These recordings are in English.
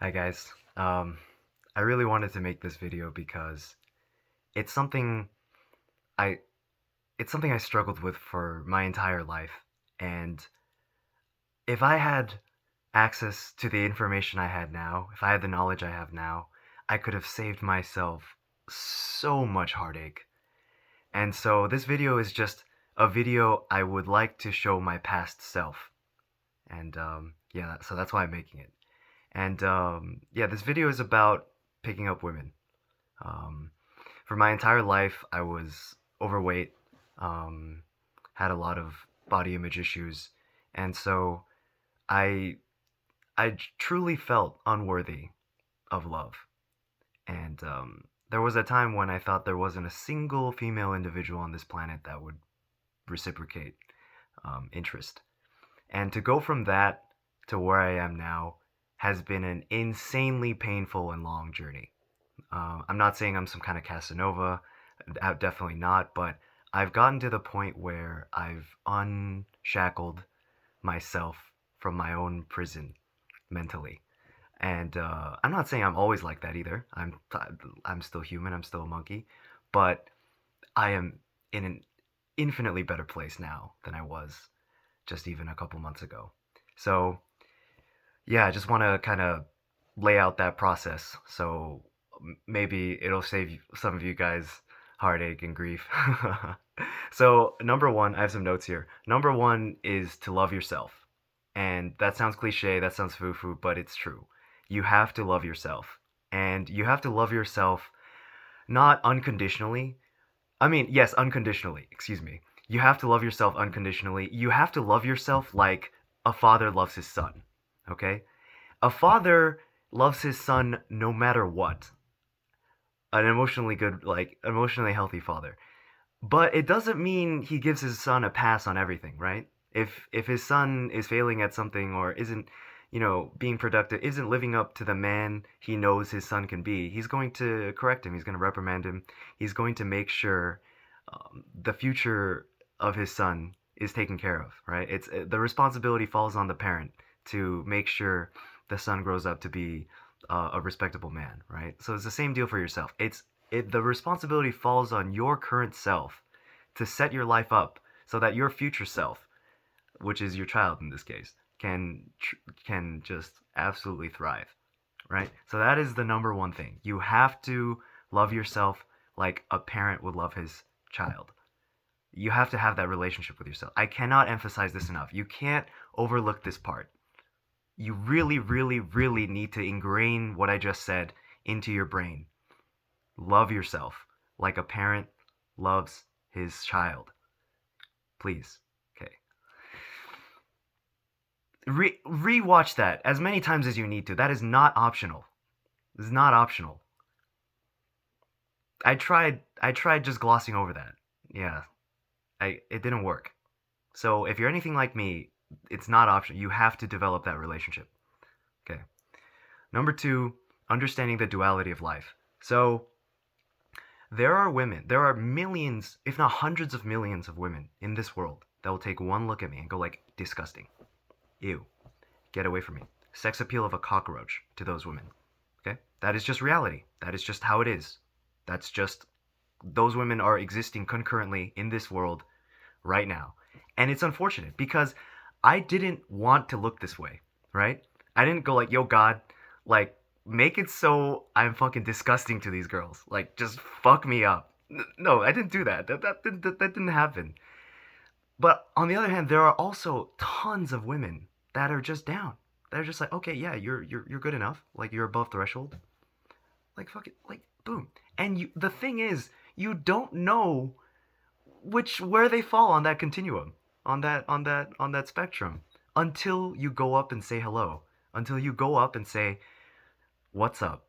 Hi guys. I really wanted to make this video because it's something I it's something I struggled with for my entire life. And if I had access to the information I had now, if I had the knowledge I have now, I could have saved myself so much heartache. And so this video is just a video I would like to show my past self. And yeah, so that's why I'm making it. And yeah, this video is about picking up women. Um, for my entire life, I was overweight, um, had a lot of body image issues, and so I I truly felt unworthy of love. And there was a time when I thought there wasn't a single female individual on this planet that would reciprocate interest. And to go from that to where I am now has been an insanely painful and long journey. I'm not saying I'm some kind of Casanova, definitely not, but I've gotten to the point where I've unshackled myself from my own prison mentally. And I'm not saying I'm always like that either. I'm still human. I'm still a monkey, but I am in an infinitely better place now than I was just even a couple months ago. So yeah, I just want to kind of lay out that process. So maybe it'll save some of you guys heartache and grief. So, number one, I have some notes here. Number one is to love yourself. And that sounds cliche, that sounds foo foo, but it's true. You have to love yourself. And you have to love yourself not unconditionally. I mean, yes, unconditionally, excuse me. You have to love yourself unconditionally. You have to love yourself like a father loves his son. Okay? A father loves his son no matter what. An emotionally good, like emotionally healthy father. But it doesn't mean he gives his son a pass on everything, right? If his son is failing at something or isn't, being productive, isn't living up to the man he knows his son can be, he's going to correct him. He's going to reprimand him. He's going to make sure the future of his son is taken care of, right? It's the responsibility falls on the parent to make sure the son grows up to be a respectable man, right? So it's the same deal for yourself. The responsibility falls on your current self to set your life up so that your future self, which is your child in this case, can just absolutely thrive, right? So that is the number one thing. You have to love yourself like a parent would love his child. You have to have that relationship with yourself. I cannot emphasize this enough. You can't overlook this part. You really, really, really need to ingrain what I just said into your brain. Love yourself like a parent loves his child. Please. Okay. Rewatch that as many times as you need to. That is not optional. This is not optional. I tried just glossing over that. Yeah. It didn't work. So if you're anything like me, it's not optional. You have to develop that relationship. Okay. Number 2, understanding the duality of life. So there are millions, if not hundreds of millions of women in this world that will take one look at me and go like, disgusting. Ew. Get away from me. Sex appeal of a cockroach to those women. Okay? That is just reality. That is just how it is. That's just those women are existing concurrently in this world right now. And it's unfortunate because I didn't want to look this way, right? I didn't go like, yo, God, like, make it so I'm fucking disgusting to these girls. Like, just fuck me up. No, I didn't do that. That didn't happen. But on the other hand, there are also tons of women that are just down. They're just like, okay, yeah, you're good enough. Like, you're above threshold. Like, fuck it, like, boom. And the thing is, you don't know where they fall on that continuum, on that spectrum, until you go up and say hello, until you go up and say, "What's up?"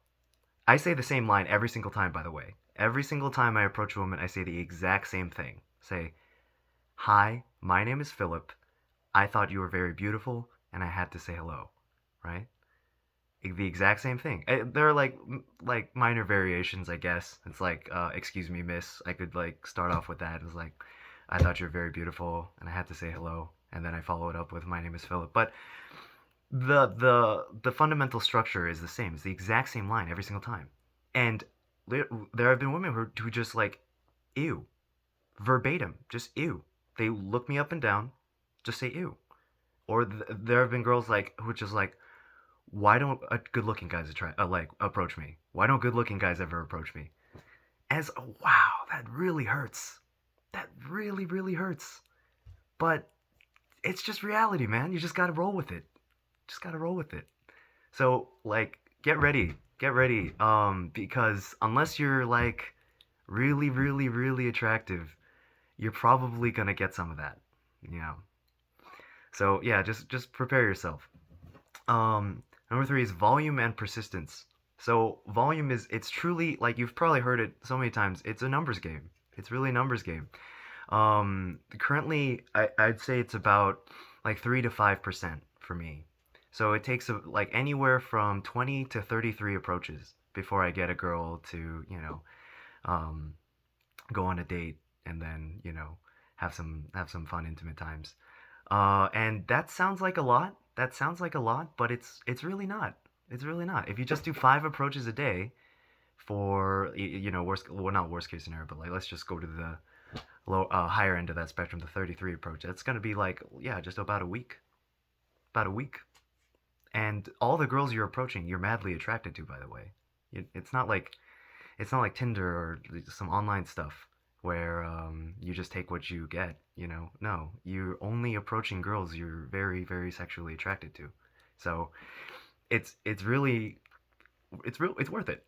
I say the same line every single time, by the way. Every single time I approach a woman, I say the exact same thing. Say, "Hi, my name is Philip. I thought you were very beautiful, and I had to say hello." Right? The exact same thing. There are like minor variations, I guess. It's like, "Excuse me, miss." I could like start off with that. It's like, "I thought you were very beautiful, and I had to say hello," and then I follow it up with, "My name is Philip." But The fundamental structure is the same. It's the exact same line every single time. And there have been women who just like ew, verbatim, just ew. They look me up and down, just say ew. Or there have been girls like who just like, why don't good-looking guys like approach me? Why don't good-looking guys ever approach me? As wow, that really hurts. That really hurts. But it's just reality, man. You just gotta roll with it. Just gotta roll with it. So like, get ready. Because unless you're like really attractive, you're probably gonna get some of that. You know. So yeah, just prepare yourself. Number three is volume and persistence. So volume is it's truly like you've probably heard it so many times. It's a numbers game. It's really a numbers game. Currently, I'd say it's about like 3 to 5% for me. So it takes like anywhere from 20 to 33 approaches before I get a girl to um, go on a date and then have some fun intimate times. And that sounds like a lot. That sounds like a lot, but it's really not. It's really not. If you just do 5 approaches a day for worst, well, not worst case scenario, but like let's just go to the higher end of that spectrum, the 33 approach. That's gonna be like, yeah, just about a week. About a week. And all the girls you're approaching, you're madly attracted to, by the way. It's not like Tinder or some online stuff where you just take what you get. No, you're only approaching girls you're very sexually attracted to. So it's really it's worth it.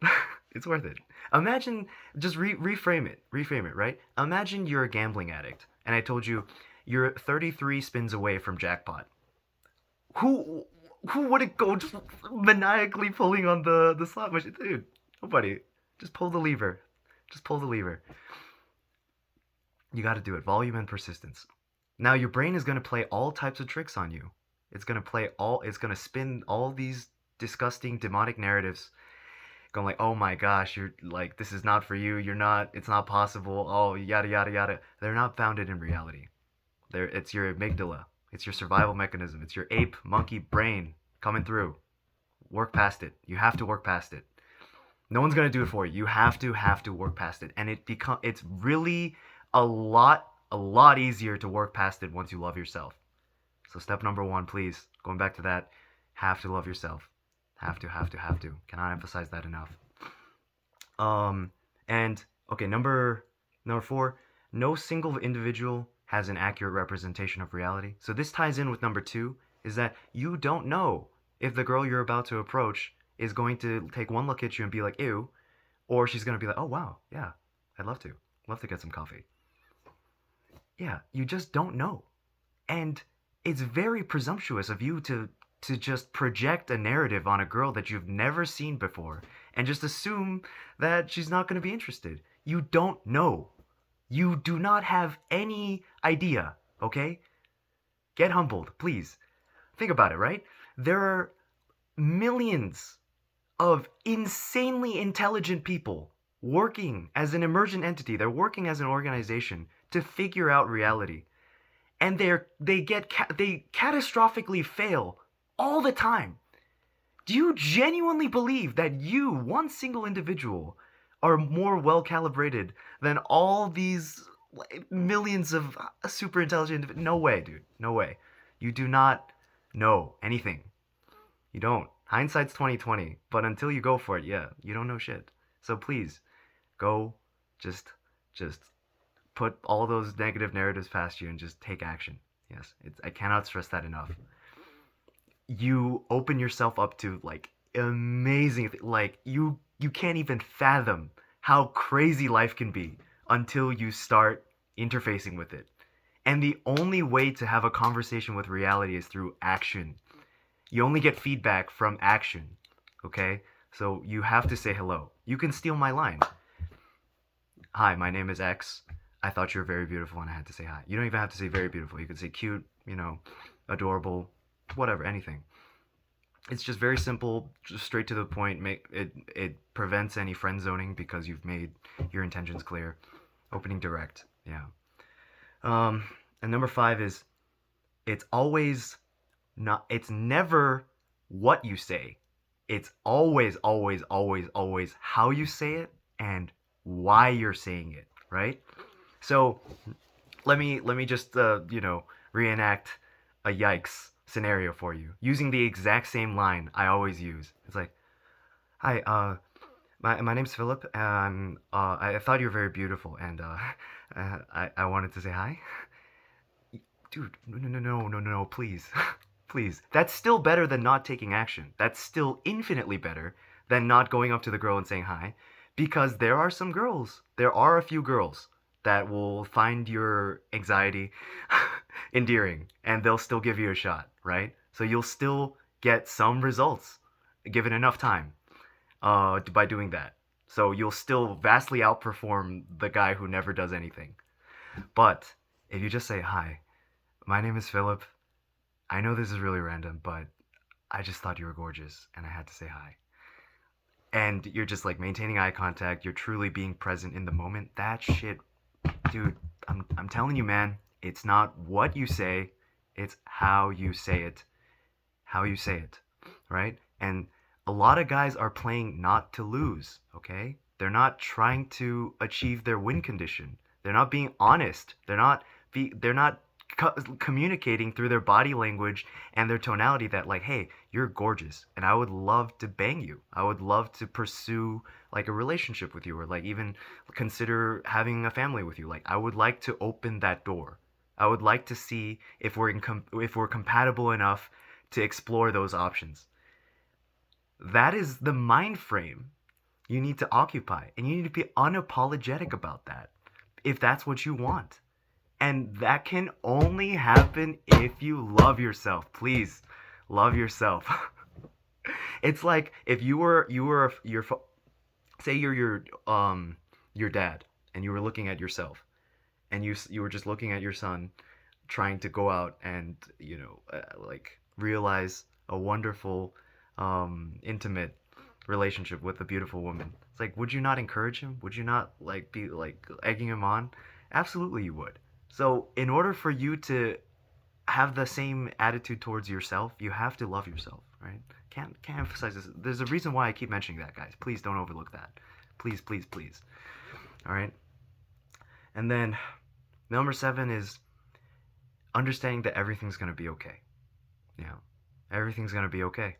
It's worth it. Imagine just reframe it, right? Imagine you're a gambling addict, and I told you you're 33 spins away from jackpot. Who who wouldn't go just maniacally pulling on the slot machine, dude? Nobody. Just pull the lever. Just pull the lever. You got to do it. Volume and persistence. Now your brain is going to play all types of tricks on you. It's going to spin all these disgusting demonic narratives going like, "Oh my gosh, you're like this is not for you. You're not it's not possible. Oh, yada yada yada." They're not founded in reality. It's your amygdala. It's your survival mechanism. It's your ape monkey brain coming through. Work past it. You have to work past it. No one's gonna do it for you. You have to work past it, and it's really a lot easier to work past it once you love yourself. So step number one, please, going back to that, have to love yourself. Have to. Cannot emphasize that enough. Um, and okay, number four, no single individual has an accurate representation of reality. So this ties in with number two, is that you don't know if the girl you're about to approach is going to take one look at you and be like, ew, or she's going to be like, oh wow, yeah, I'd love to get some coffee. Yeah, you just don't know. And it's very presumptuous of you to just project a narrative on a girl that you've never seen before and just assume that she's not going to be interested. You don't know. You do not have any idea, okay? Get humbled, please. Think about it, right? There are millions of insanely intelligent people working as an emergent entity. They're working as an organization to figure out reality. And they catastrophically fail all the time. Do you genuinely believe that you, one single individual, are more well calibrated than all these millions of super intelligent individuals? No way, dude. No way. You do not know anything. You don't. Hindsight's 2020, but until you go for it, yeah, you don't know shit. So please, go, just put all those negative narratives past you and just take action. Yes, I cannot stress that enough. You open yourself up to like amazing, like you can't even fathom how crazy life can be until you start interfacing with it. And the only way to have a conversation with reality is through action. You only get feedback from action, okay? So you have to say hello. You can steal my line. Hi, my name is X. I thought you were very beautiful and I had to say hi. You don't even have to say very beautiful. You can say cute, adorable, whatever, anything. It's just very simple, just straight to the point. It prevents any friend zoning because you've made your intentions clear. Opening direct, yeah. And number five is it's always not. It's never what you say. It's always, always, always, always how you say it and why you're saying it, right? So let me just reenact a yikes scenario for you using the exact same line I always use. It's like, "Hi, my name's Philip. I thought you were very beautiful, and I wanted to say hi." Dude, no, no, no, no, no, no, no, please, please. That's still better than not taking action. That's still infinitely better than not going up to the girl and saying hi, because there are a few girls that will find your anxiety endearing, and they'll still give you a shot, right? So you'll still get some results given enough time by doing that. So you'll still vastly outperform the guy who never does anything. But if you just say, "Hi, my name is Philip. I know this is really random, but I just thought you were gorgeous and I had to say hi." And you're just like maintaining eye contact, you're truly being present in the moment. That shit, dude, I'm telling you, man, it's not what you say, it's how you say it. How you say it, right? And a lot of guys are playing not to lose, okay? They're not trying to achieve their win condition. They're not being honest. They're not communicating through their body language and their tonality that like, "Hey, you're gorgeous and I would love to bang you. I would love to pursue like a relationship with you or like even consider having a family with you. Like I would like to open that door. I would like to see if we're compatible enough to explore those options." That is the mind frame you need to occupy, and you need to be unapologetic about that if that's what you want. And that can only happen if you love yourself. Please love yourself. It's like if your say you're your dad and you were looking at yourself and you were just looking at your son trying to go out and like realize a wonderful intimate relationship with a beautiful woman. It's like, would you not encourage him? Would you not like be like egging him on? Absolutely you would. So in order for you to have the same attitude towards yourself, you have to love yourself, right? Can't emphasize this. There's a reason why I keep mentioning that, guys. Please don't overlook that. Please, please, please. All right. And then number 7 is understanding that everything's gonna be okay. Yeah, everything's gonna be okay.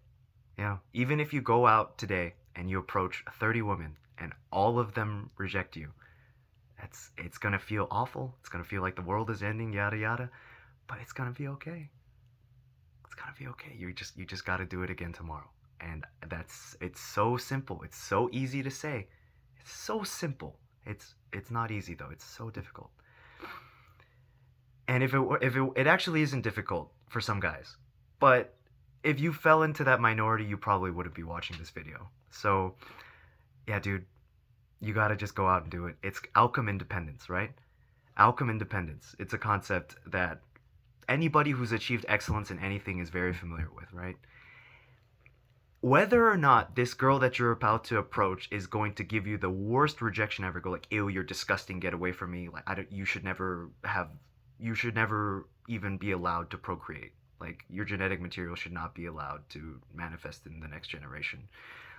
Yeah, even if you go out today and you approach 30 women and all of them reject you, it's gonna feel awful. It's gonna feel like the world is ending, yada yada. But it's gonna be okay. It's gonna be okay. You just gotta do it again tomorrow. And it's so simple. It's so easy to say. It's so simple. It's not easy though. It's so difficult. And if it actually isn't difficult for some guys, but if you fell into that minority, you probably wouldn't be watching this video. So yeah, dude, you gotta just go out and do it. It's outcome independence, right? Outcome independence. It's a concept that anybody who's achieved excellence in anything is very familiar with, right? Whether or not this girl that you're about to approach is going to give you the worst rejection ever, go like, "Ew, you're disgusting, get away from me," like I don't, you should never even be allowed to procreate. Like your genetic material should not be allowed to manifest in the next generation.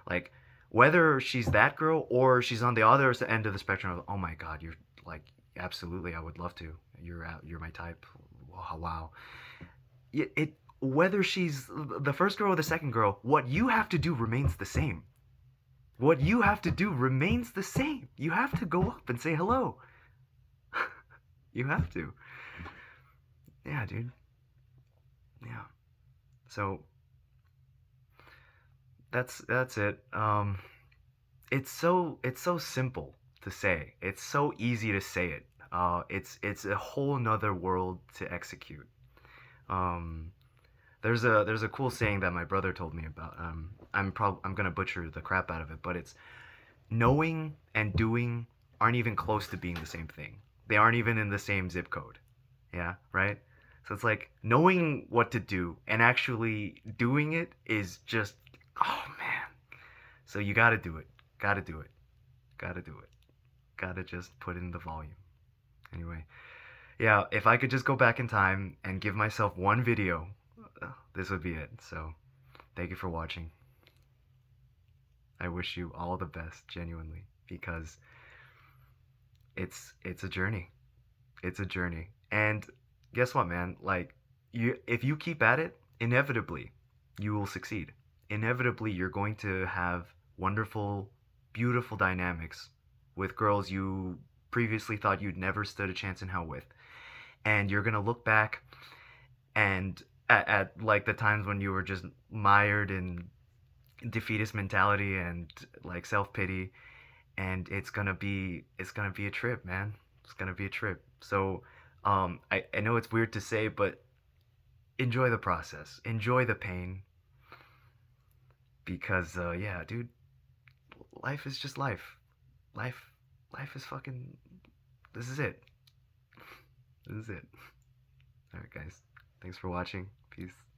Like whether she's that girl or she's on the other end of the spectrum of, "Oh my god, you're like absolutely, I would love to. You're my type." Wow, wow. It whether she's the first girl or the second girl, what you have to do remains the same. What you have to do remains the same. You have to go up and say hello. You have to. Yeah, dude. Yeah. So that's it. It's so simple to say. It's so easy to say it. It's a whole nother world to execute. Um, there's a cool saying that my brother told me about. I'm gonna butcher the crap out of it, but it's knowing and doing aren't even close to being the same thing. They aren't even in the same zip code. Yeah, right? So it's like knowing what to do and actually doing it is just, oh man. So you gotta do it. Gotta do it. Gotta do it. Gotta just put in the volume. Anyway, yeah, if I could just go back in time and give myself one video, this would be it. So Thank you for watching. I wish you all the best, genuinely, because it's a journey. It's a journey. And guess what, man? Like, you if you keep at it, inevitably you will succeed. Inevitably you're going to have wonderful, beautiful dynamics with girls you previously thought you'd never stood a chance in hell with. And you're going to look back and at like the times when you were just mired in defeatist mentality and like self-pity, and it's gonna be a trip, man. It's gonna be a trip. So I know it's weird to say, but enjoy the process, enjoy the pain, because yeah, dude, life is just life. Life is fucking. This is it. This is it. All right, guys. Thanks for watching. Peace.